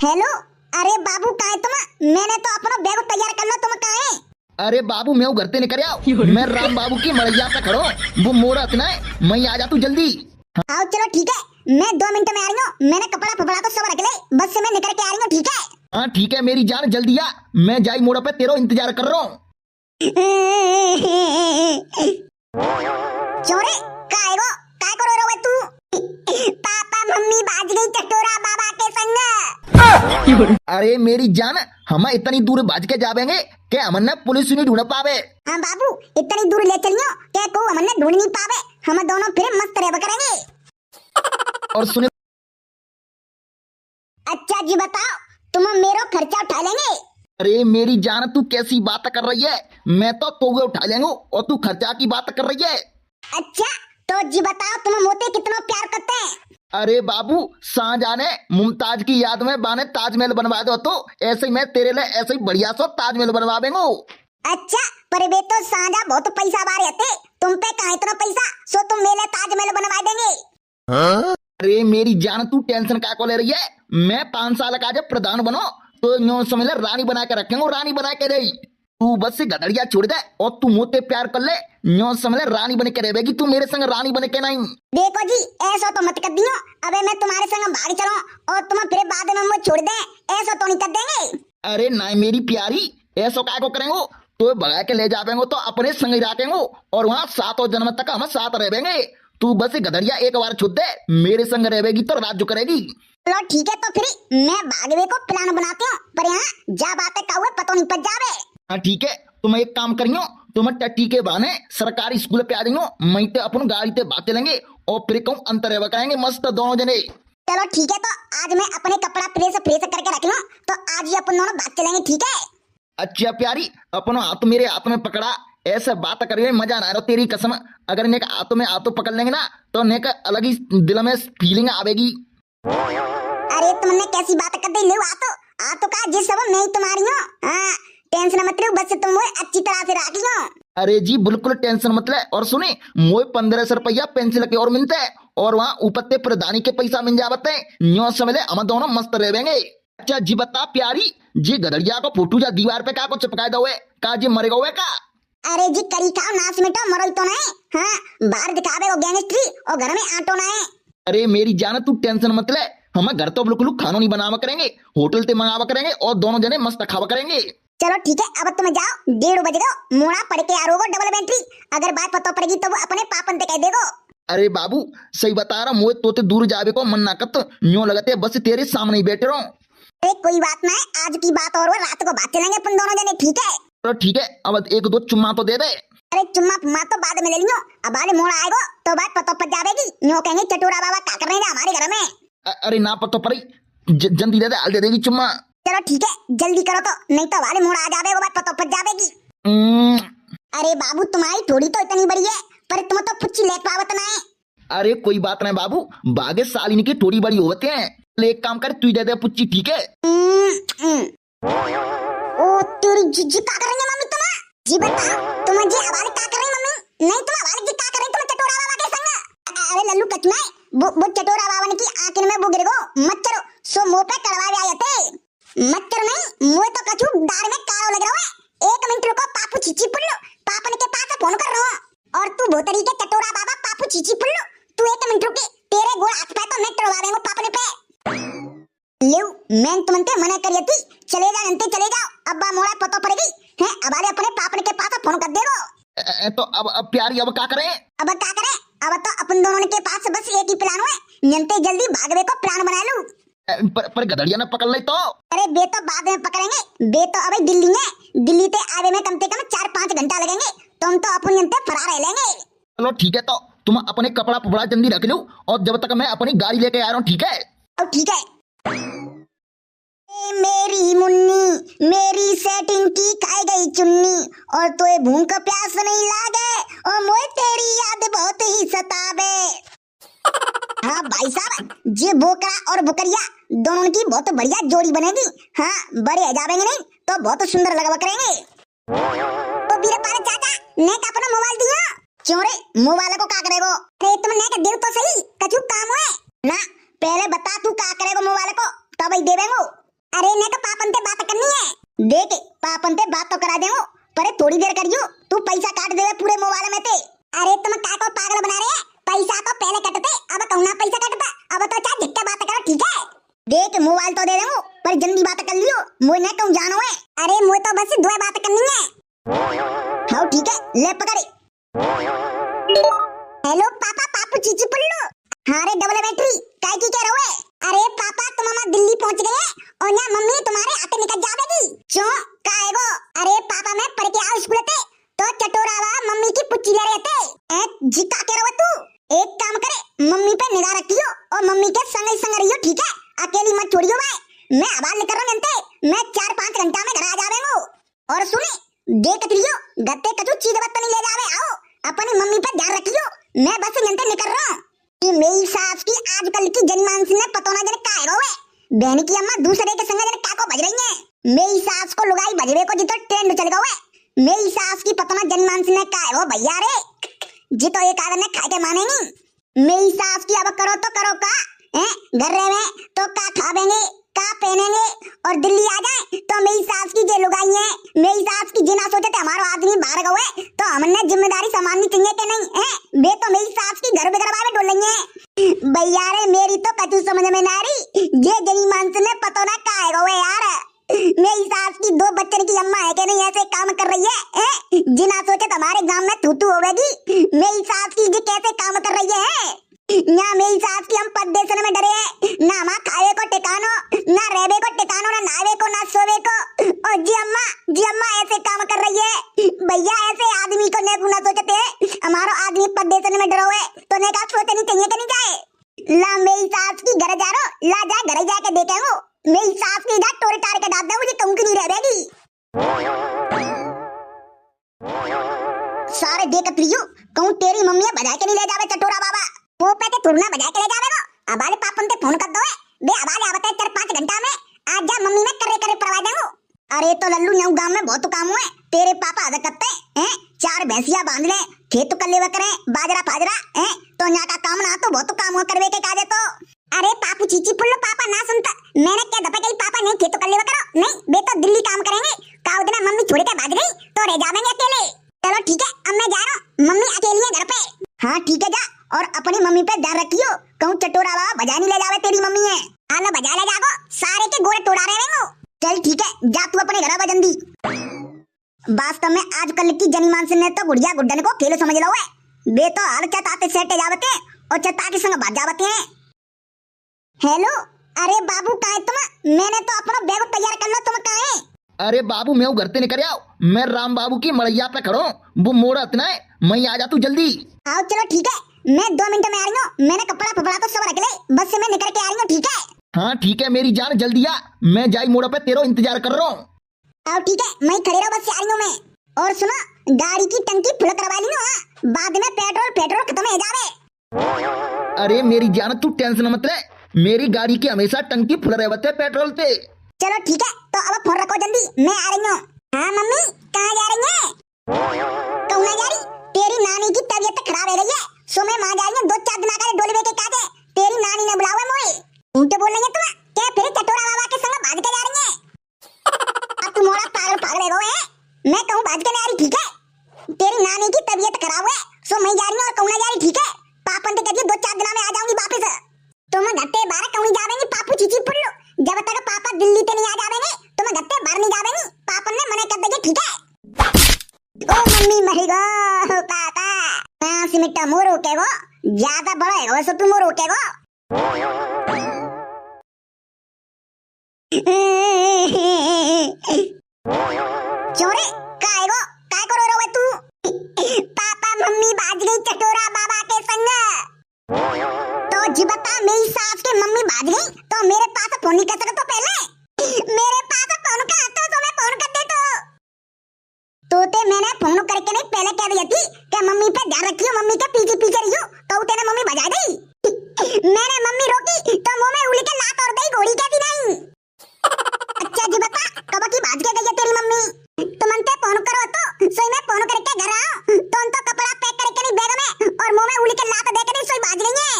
Hello. अरे बाबू कहाँ है तुम? मैंने तो अपना बैग तैयार कर लो, तुम कहाँ है? अरे बाबू मैं घर ते नहीं कर मैं राम बाबू की मड़ैया पे खड़ो। वो मोड़ा इतना है, मैं आ जा तू जल्दी। आओ चलो ठीक है, मैं 2 मिनट में आ रही हूँ। मैंने कपड़ा फपड़ा तो सब रख ले, बस से मैं निकल के आ रही हूँ, ठीक है? हाँ ठीक है मेरी जान, जल्दी आ। मैं जाई मोड़ा पे तेरा इंतजार कर रहा हूँ। चोरे काय गो, काय करो रो तू? पापा मम्मी भाग गई चटोरा बाबा के संग। अरे मेरी जान, हम इतनी दूर भाज के जावेंगे कि हमने पुलिस नहीं ढूंढ पावे। हाँ बाबू, इतनी दूर ले चलियो क्या को हमने ढूंढ नहीं पावे। हम दोनों फिर मस्त रहब करेंगे। और सुने, अच्छा जी बताओ, तुम मेरा खर्चा उठा लेंगे? अरे मेरी जान तू कैसी बात कर रही है? मैं तो तोगे उठा लेंगे और तू खर्चा की बात कर रही है। अच्छा तो जी बताओ, तुम मोते कितना प्यार करते हैं? अरे बाबू, शाहजहां ने मुमताज की याद में बाने ताजमहल बनवा दो, तो ऐसे ही मैं तेरे लिए ऐसे ही बढ़िया सो ताजमहल बनवा देंगे। अच्छा पर वे तो साझा बहुत पैसा बारे थे, तुम पे कहाँ इतना पैसा सो तुम मेरे ताजमहल बनवा देंगे? हाँ? अरे मेरी जान तू टेंशन क्या को ले रही है? मैं 5 साल का जब प्रधान बनो तो यूं समझ ले रानी बना के रखेंगे, रानी बना के रही। तू बस से गधड़िया छोड़ दे और तू मोते प्यार कर ले, यूं समझ ले रानी बन के रहेगी तू मेरे संग, रानी बन के नहीं। देखो जी ऐसा तो मत कर दियो, अबे मैं तुम्हारे संग भाग चलूं और तुम फिर बाद में मुझे छोड़ दे, ऐसा तो नहीं कर देंगे। अरे नहीं मेरी प्यारी, ऐसा काय को करेंगे? तो भगा के ले जावेंगे तो अपने संग ही रखेंगे और वहाँ 7 जन्म तक हम साथ रहेंगे। तू बस गधड़िया एक बार छुट दे, मेरे संग रहेगी तो राज्य करेगी। चलो ठीक है, तो फिर मैं भागवे को प्लान बनाती हूँ, पर यहाँ जा बातें का हुए पता नहीं पड़ जावे। हाँ ठीक है, तुम एक काम करियो, तुम टट्टी के बहाने सरकारी स्कूल पे आ जाइयो, मैं तो अपन गाड़ी पे बात चलेंगे और फिर कहूँ अंतर बकाएंगे मस्त दोनों जने। चलो ठीक है, तो आज मैं अपने कपड़ा प्रेस करके रख लूं, तो आज ही अपन दोनों बात चलेंगे, ठीक है? अच्छा प्यारी, अपनो हाथ मेरे हाथ में पकड़ा, ऐसे बात करिए मजा ना आ रहा तेरी कसम। अगर नेक हाथों में हाथों पकड़ लेंगे ना तो नेक अलग ही दिल में फीलिंग आवेगी। अरे तुमने कैसी बात कर दी? ले आ तो का जिस सब मैं ही तुम्हारी हूँ। हाँ टेंशन मत लो, बस तुम मुझे अच्छी तरह से रख लियो। अरे जी बिल्कुल टेंशन मत ले। और सुने, मोए 1500 रुपया पेंसिल के और मिलते हैं और वहाँ ऊपर प्रधानी के पैसा मिल जाते हैं, न्यो समझ ले हम दोनों मस्त रहेंगे। अच्छा जी बता प्यारी, जी गधड़िया को फोटो जा दीवार पे का को चिपकाए दो का जी मरेगा हुए का? अरे जी करी खाओ नाच मिटो मरल तो नहीं। हाँ बाहर दिखावे वो गैंगस्ट्री और घर में आटो ना है। अरे मेरी जान तू टेंशन मत ले, हम घर तो बिल्कुल खानो नहीं बनावा करेंगे, होटल ते मंगावा करेंगे और दोनों जने मस्त खावा करेंगे। चलो ठीक है, अब तुम जाओ, 1:30 बज गो, मोड़ा पड़ के आरोगो डबल बैटरी। अगर बात पता पड़ेगी तो वो अपने पापन ते कह देगो। अरे बाबू सही बता रहा, मोए तोते दूर जावे को मन ना करत, न्यो लगते बस तेरे सामने ही बैठे रहो। अरे कोई बात ना है, आज की बात और रात को बात चलेंगे अपन दोनों जने, ठीक है? तो ठीक है, अब 1-2 चुम्मा तो दे दे। अरे चुम्मा फुम्मा तो बाद में ले लियो, अब वाले मोड़ आएगो तो बात पता पड़ जाएगी, न्यो कहेंगे चटोरा बाबा क्या कर रहे हैं हमारे घर में। अरे ना पतो पड़ी, जल्दी दे दे, हाल दे देगी चुम्मा। चलो ठीक है जल्दी करो, तो नहीं तो वाले मोड़ आ जावे, वो बात पता पड़ जाएगी। अरे बाबू तुम्हारी थोड़ी तो इतनी बड़ी है, पर तुम तो पुच्ची ले पावत ना है। अरे कोई बात नहीं बाबू, बागे साल इनकी थोड़ी बड़ी होते हैं। ले एक काम कर, तू दे दे पुच्ची, ठीक है? ओ तेरी जी क्या कर रही है मम्मी तुम? जी बता तुम जी हवाले क्या कर रही है मम्मी? नहीं तुम हवाले जी क्या कर रही तुम चटोरा बाबा के संग? अरे लल्लू कचना है, वो चटोरा बाबा ने की आंखन में वो गिर गो मच्छर सो मुंह पे कड़वा आए थे। मच्छर नहीं मुंह तो कछु दार में कारो लग रहा है। 1 मिनट रुको, पापू चीची पुल्लू पापन के पास फोन कर रहा हूं। और तू भोतरी के चटोरा बाबा पापू चीची पुल्लू, तू 1 मिनट रुके, तेरे गोड़ हाथ पे तो मैं तोड़वा देंगे पापने पे। लेव मैं तुमने मना करी थी, चले जा नंते चले जाओ, अब्बा मोड़ा पतो पड़ेगी है, अबाले अपने पापन के पास फोन कर देगो। तो अब प्यारी अब क्या करें? अब क्या करें? अब तो अपन दोनों के पास बस एक ही प्लान है, नंते जल्दी भागवे को प्लान बना लूं। पर गधड़िया ने पकड़ ले तो? अरे बे तो बाद में पकड़ेंगे, बे तो अबे दिल्ली है, दिल्ली ते आवे में कम से कम 4-5 घंटा लगेंगे, तुम तो अपन नंते फरार रह लेंगे। चलो ठीक है, तो तुम अपने कपड़ा पपड़ा जल्दी रख लो और जब तक मैं अपनी गाड़ी लेके आ रहा हूँ, ठीक है? अब ठीक है। मेरी मुन्नी मेरी सेटिंग की खाई गई चुन्नी, और तोए भूख प्यास नहीं लागे और मोए तेरी याद बहुत ही सतावे। हाँ भाई साहब, ये बोकरा और बुकरिया दोनों की बहुत बढ़िया जोड़ी बनेगी। हाँ बड़े आ जावेंगे नहीं तो बहुत सुंदर लगवा करेंगे। तो बीरे पारे चाचा ने का अपना मोबाइल दिया क्यों रे? मोबाइल को का करेगो? अरे तुमने का दिल तो सही, कछु काम है ना? पहले बता तू का करेगो मोबाइल को, तब ही देवेंगो। अरे ने का पापन ते बात करनी है। देख पापन ते बात तो करा देऊ, पर थोड़ी देर करियो, तू पैसा काट देवे पूरे मोबाइल में ते। अरे तुम का को पागल बना रहे? पैसा तो पहले कटते, अब कौना पैसा कटता? अब तो चाहे झिक्का बात करो, ठीक है? देख मोबाइल तो दे दूं, पर जल्दी बात कर लियो, मोय न कहूं जानो है। अरे मोय तो बस दो बात करनी है। हाँ ठीक है, ले पकड़े। हेलो पापा, पापू चीची पुल्लू। हाँ रे डबल बैटरी, काय की कह रहे हो? अरे पापा तुम अम्मा दिल्ली पहुंच गए और यहाँ मम्मी तुम्हारे आते निकल जावेगी। क्यों काहे गो? अरे पापा मैं पढ़ के आऊं स्कूल ते, तो चटोरावा मम्मी की पुच्ची ले रहे थे। जी का कह रहे हो तू? एक काम करे, मम्मी पे निगाह रखियो और मम्मी के संग रहियो, ठीक है? अकेली मत छोड़ियो भाई। मैं आवाज लेकर रहा हूं, मैं 4-5 घंटा में घर आ जावेंगो। और सुनी देख लियो, गत्ते कछु चीज बत्त नहीं ले जावे। आओ अपनी मम्मी पे ध्यान रखियो, मैं बस यंते निकल रहा हूं। कि मेरी सास की आजकल की जनमानस ने पतो ना जने काहे गो है। बहन की अम्मा दूसरे के संग जने काको भज रही है। मेरी सास को लुगाई भजवे को जितो ट्रेंड चल गओ है। मेरी सास की पतो ना जनमानस ने काहे गो भैया रे, जी तो एक आदमी खाए के माने नहीं। मेरी सास की अब करो तो करो का हैं, घर में तो का खावेंगे का पहनेंगे, और दिल्ली आ जाए तो मेरी सास की जे लुगाई है, मेरी सास की जिना सोचे थे हमारा आदमी बाहर गए तो हमने जिम्मेदारी संभालनी चाहिए कि नहीं है? बे तो मेरी सास की घर बिगड़वा में डोल रही है। भैया रे मेरी तो कछु समझ में ना रही, जे जनी मानस ने पतो ना काहे गए यार। मेरी सास की 2 बच्चन की अम्मा है कि नहीं ऐसे काम कर रही है? जिना सोचे तुम्हारे गांव में थूथू होवेगी। मेरी सास की जी कैसे काम कर रही है? ना मेरी सास की हम परदेशन में डरे हैं, ना हम खाए को टिकानो, ना रहवे को टिकानो, ना नावे को, ना सोवे को। और जी अम्मा ऐसे काम कर रही है। भैया ऐसे आदमी को ने ना सोचते हैं, हमारो आदमी परदेशन में डरो है तो ने का सोचनी चाहिए कि नहीं जाए? ला मेरी सास की घर जा रो, ला जा घर जाके देखे हो। मेरी सास की इधर टोरे टार के डाल दे, मुझे कहूं कि नहीं रहेगी। सारे देखत लियो, कहूं तेरी मम्मी बजा के नहीं ले जावे चटोरा बाबा, वो पे तुरना बजा के ले जावे वो। अबाले पापन ते फोन कर दो है, बे अबाले आवत है 4-5 घंटा में, आज जा मम्मी ने करे परवा देंगो। अरे तो लल्लू न्यू गांव में बहुत काम हुए, तेरे पापा आदत करते हैं, 4 भैंसिया बांध ले, खेत कर लेवा करे, बाजरा फाजरा है तो यहाँ का काम ना तो बहुत काम हुआ करवे के काजे तो। अरे पापू चीची पुल्लो पापा ना सुनता, मैंने क्या दफा कही पापा नहीं खेत कर लेवा करो, नहीं बे तो दिल्ली काम करेंगे। काउ दिन मम्मी छोड़ के भाग गई तो रह जावेंगे अकेले। चलो ठीक है, अब मैं जा रहा हूँ, मम्मी अकेली है घर पे। हाँ ठीक है जा, और अपनी मम्मी पे ध्यान रखियो, कहूं चटोरा बाबा बजा नहीं ले जावे तेरी मम्मी है। हाँ ना बजा ले जागो, सारे के गोड़े तोड़ा रहेंगे। चल ठीक है, जा तू अपने घर आ जल्दी। वास्तव में आजकल की जनीमानस ने तो गुड़िया गुड्डन को खेल समझ लो है, बे तो हर चताते सेटे जावते और चता के संग भाग जावते हैं। हेलो अरे बाबू कहाँ है तुम? मैंने तो अपना बैग तैयार कर लो, तुम कहाँ है? अरे बाबू मैं घर से निकल आओ, मैं राम बाबू की मड़ैया पे खड़ो, वो मोड़ा इतना है, मैं आ जा तू जल्दी। आओ चलो ठीक है, मैं 2 मिनट में आ रही हूँ, मैंने कपड़ा फपड़ा तो सब रख ले, बस से मैं निकल के आ रही हूँ, ठीक है? हाँ ठीक है मेरी जान, जल्दी आ, मैं जाई मोड़ा पे तेरा इंतजार कर रहा हूँ। आओ ठीक है, मैं खड़े रहो, बस से आ रही हूँ मैं। और सुनो गाड़ी की टंकी फुल करवा ली ना, बाद में पेट्रोल खत्म हो जावे। अरे मेरी जान तू टेंशन मत ले, मेरी गाड़ी की हमेशा टंकी फुल रहते पेट्रोल से। चलो ठीक है, तो अब फोन रखो जल्दी, मैं आ रही हूँ। हाँ मम्मी कहाँ जा रही है? कहूँ ना जा रही, तेरी नानी की तबीयत खराब हो गई है, सो मैं वहाँ जा रही हूँ, 2-4 दिन आकर डोलवे के काजे, तेरी नानी ने बुलावे मोए। उल्टे बोल रही है तुम, क्या फिर चटोरा बाबा के संग भाग के जा रही है? अब तुम मोड़ा पागल हो है, मैं कहूँ भाग के नहीं आ रही, ठीक है? तेरी नानी की तबीयत खराब है, सो मैं जा रही हूँ और कहूँ ना जा रही, ठीक है? पापन तो कहती 2-4 दिन में आ जाऊंगी वापस। तुम घट्टे बाहर कहूँ जावेंगी पापू चीची पुल्लू, जब तक पापा दिल्ली ते नहीं आ जावेंगे तुम घट्टे बाहर नहीं जावेंगी, पापन ने मना कर देंगे, ठीक है? ओ मम्मी मरी गो पापा, 5 मिनट मोर रोके गो, ज्यादा बड़ा है वैसे तुम मोर रोके गो। चोरे काय गो, काय करो रो तू? पापा मम्मी भाग गई चटोरा बाबा के संग। तो जी बता, मेरी सास के मम्मी भाग गई तो मेरे पास फोन नहीं कर सकते? तो पहले मेरे पास फोन का आता तो मैं फोन कर देता। तो ते मैंने फोन करके नहीं पहले कह दिया थी कि मम्मी पे ध्यान रखियो, मम्मी के पीछे पीछे रहियो, तो तेरे मम्मी बजा गई। मैंने मम्मी रोकी तो मुंह में उंगली के लात और गई, घोड़ी कहती नहीं। अच्छा जी बता, कब की भाग के गई है तेरी मम्मी? तुम अंते फोन करो तो सोई मैं फोन करके घर आओ तो उन तो कपड़ा पैक करके नहीं बैग में और मुंह में उंगली के लात दे के नहीं सोई भाग गई है।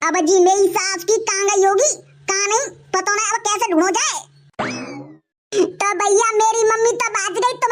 अब जी मेरी सास की कहाँ गई होगी, कहाँ नहीं पता ना, अब कैसे ढूंढो जाए। आज गई तो